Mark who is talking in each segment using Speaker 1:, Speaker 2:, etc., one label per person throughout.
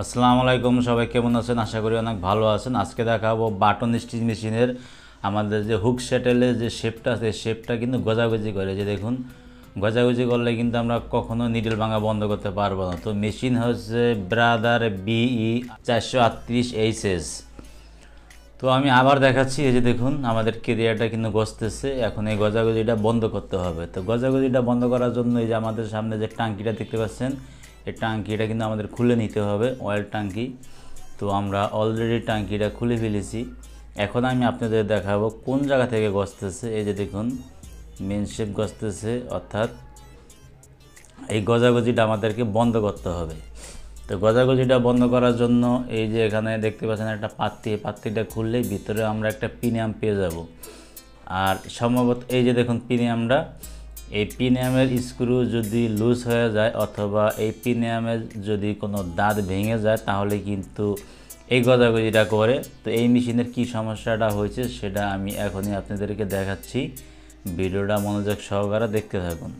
Speaker 1: আসসালামু আলাইকুম, সবাই কেমন আছেন? আশা করি অনেক ভালো আছেন। আজকে দেখাবো বাটন স্টিচ মেশিনের আমাদের যে হুক শ্যাটেলের যে শেপটা আছে, শেপটা কিন্তু গজাগজি করে। যে দেখুন, গজাগজি করলে কিন্তু আমরা কখনো নিডল ভাঙা বন্ধ করতে পারবো না। তো মেশিন হচ্ছে ব্রাদার BE-438hs। তো আমি আবার দেখাচ্ছি। এই যে দেখুন, আমাদের কেরিয়ারটা কিন্তু গজতেছে। এখন এই গজাগজিটা বন্ধ করতে হবে। তো গজাগজিটা বন্ধ করার জন্য এই যে আমাদের সামনে যে টাঙ্কিটা দেখতে পাচ্ছেন, এই টাঙ্কিটা কিন্তু আমাদের খুলে নিতে হবে, অয়েল টাঙ্কি। তো আমরা অলরেডি টাঙ্কিটা খুলে ফেলেছি। এখন আমি আপনাদের দেখাবো কোন জায়গা থেকে গজতেছে। এই যে দেখুন, মেন শেপ গজতেছে, অর্থাৎ এই গজাগজিটা আমাদেরকে বন্ধ করতে হবে। তো গজাগজিটা বন্ধ করার জন্য এই যে এখানে দেখতে পাচ্ছেন একটা পাত্তি, এই পাত্তিটা খুললেই ভিতরে আমরা একটা পিনিয়াম পেয়ে যাব। আর সম্ভবত এই যে দেখুন পিনিয়ামটা, এই পিনিয়ামের স্ক্রু যদি লুজ হয়ে যায় অথবা এই পিনিয়ামের যদি কোনো দাঁত ভেঙে যায় তাহলে কিন্তু এই গজাগজিটা করে। তো এই মেশিনের কি সমস্যাটা হয়েছে সেটা আমি এখনই আপনাদেরকে দেখাচ্ছি। ভিডিওটা মনোযোগ সহকারে দেখতে থাকুন।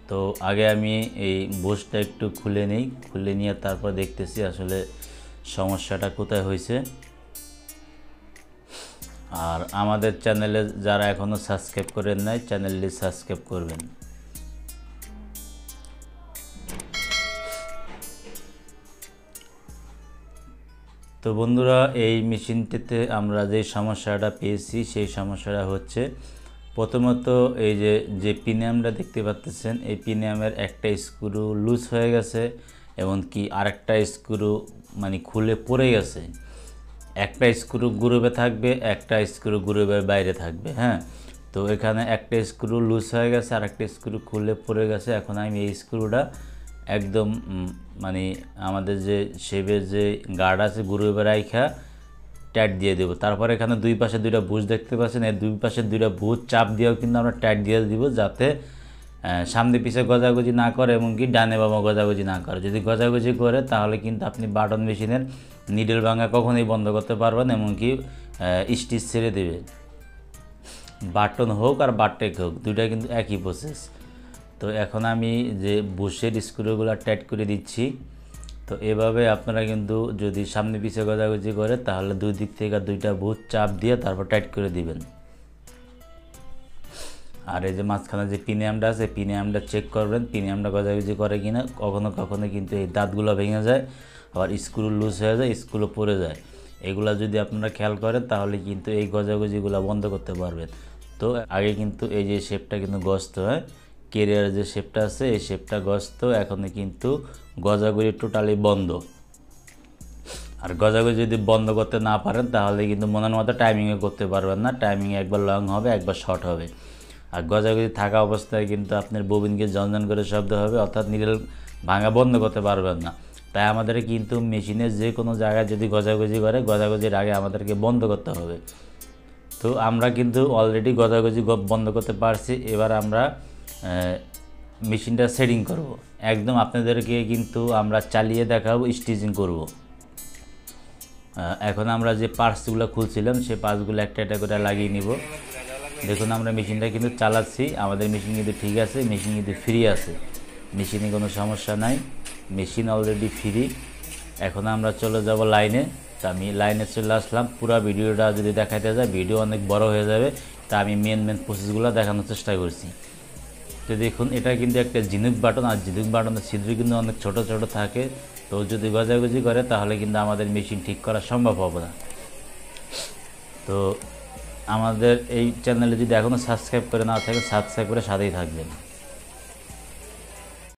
Speaker 1: তো আগে আমি এই বুশটা একটু খুলে নিই, খুলে নিয়ে তারপর দেখতেছি আসলে সমস্যাটা কোথায় হয়েছে। আর আমাদের চ্যানেলে যারা এখনও সাবস্ক্রাইব করেন নাই, চ্যানেলটি সাবস্ক্রাইব করবেন। তো বন্ধুরা, এই মেশিনটিতে আমরা যে সমস্যাটা পেয়েছি সেই সমস্যাটা হচ্ছে, প্রথমত এই যে পিনিয়ামটা দেখতে পাচ্ছেন, এই পিনিয়ামের একটা স্ক্রু লুজ হয়ে গেছে, এমনকি আরেকটা স্ক্রু মানে খুলে পড়ে গেছে। একটা স্ক্রু গ্রুপে থাকবে, একটা স্ক্রু গ্রুপের বাইরে থাকবে। হ্যাঁ, তো এখানে একটা স্ক্রু লুজ হয়ে গেছে, আরেকটা স্ক্রু খুলে পড়ে গেছে। এখন আমি এই স্ক্রুটা একদম মানে আমাদের যে শেপের যে গার্ড আছে গ্রুপে রাইখা টাইট দিয়ে দেবো। তারপর এখানে দুই পাশে দুইটা বুশ দেখতে পাচ্ছেন, এই দুই পাশে দুইটা বুশ চাপ দিয়েও কিন্তু আমরা টাইট দিয়ে দিব, যাতে সামনে পিছে গজাগজি না করে, এমনকি ডানে বামে গজাগজি না করে। যদি গজাগজি করে তাহলে কিন্তু আপনি বাটন মেশিনের নিডল ভাঙা কখনোই বন্ধ করতে পারবেন, এমনকি স্টিচ ছেড়ে দেবে। বাটন হোক আর বারটেক হোক, দুইটা কিন্তু একই প্রসেস। তো এখন আমি যে বুশের স্ক্রুগুলো টাইট করে দিচ্ছি। তো এভাবে আপনারা কিন্তু যদি সামনে পিছে গজাগজি করে তাহলে দুই দিক থেকে দুইটা বুশ চাপ দিয়ে তারপর টাইট করে দিবেন। আর এই যে মাঝখানে যে পিনিয়ামটা আছে, পিনিয়ামটা চেক করবেন, পিনিয়ামটা গজাগজি করে কিনা। কখনো কখনো কিন্তু এই দাঁতগুলো ভেঙে যায়, আবার স্ক্রু লুজ হয়ে যায়, স্ক্রু পড়ে যায়। এগুলা যদি আপনারা খেয়াল করেন তাহলে কিন্তু এই গজাগজিগুলো বন্ধ করতে পারবেন। তো আগে কিন্তু এই যে শেপটা কিন্তু গজতে হয়, কেরিয়ারের যে শেপটা আছে এই শেপটা গজতো, এখন কিন্তু গজাগজি টোটালি বন্ধ। আর গজাগজি যদি বন্ধ করতে না পারেন তাহলে কিন্তু মনের মতো টাইমিংয়ে করতে পারবেন না। টাইমিং একবার লং হবে, একবার শর্ট হবে। আর গজাগজি থাকা অবস্থায় কিন্তু আপনার ববিনকে ঝনঝন করে শব্দ হবে, অর্থাৎ নিডল ভাঙা বন্ধ করতে পারবেন না। তাই আমাদের কিন্তু মেশিনের যে কোনো জায়গায় যদি গজাগজি করে, গজাগজির আগে আমাদেরকে বন্ধ করতে হবে। তো আমরা কিন্তু অলরেডি গজাগজি বন্ধ করতে পারছি। এবার আমরা মেশিনটা সেটিং করব। একদম আপনাদেরকে কিন্তু আমরা চালিয়ে দেখাবো, স্টিচিং করব। এখন আমরা যে পার্টসগুলো খুলছিলাম সেই পার্টসগুলো একটা একটা করে লাগিয়ে নিব। দেখুন, আমরা মেশিনটা কিন্তু চালাচ্ছি, আমাদের মেশিন কিন্তু ঠিক আছে, মেশিন কিন্তু ফ্রি আছে, মেশিনে কোনো সমস্যা নাই, মেশিন অলরেডি ফ্রি। এখন আমরা চলে যাব লাইনে। তা আমি লাইনে চলে আসলাম। পুরো ভিডিওটা যদি দেখাতে যায় ভিডিও অনেক বড় হয়ে যাবে, তা আমি মেন প্রসেসগুলো দেখানোর চেষ্টা করছি। তো দেখুন, এটা কিন্তু একটা ঝিনুক বাটন, আর ঝিনুক বাটনের ছিদ্র কিন্তু অনেক ছোট ছোট থাকে। তো যদি গজাগজি করে তাহলে কিন্তু আমাদের মেশিন ঠিক করা সম্ভব হবে না। তো আমাদের এই চ্যানেলে যদি এখনও সাবস্ক্রাইব করে না থাকে, সাবস্ক্রাইব করে সাথেই থাকবেন।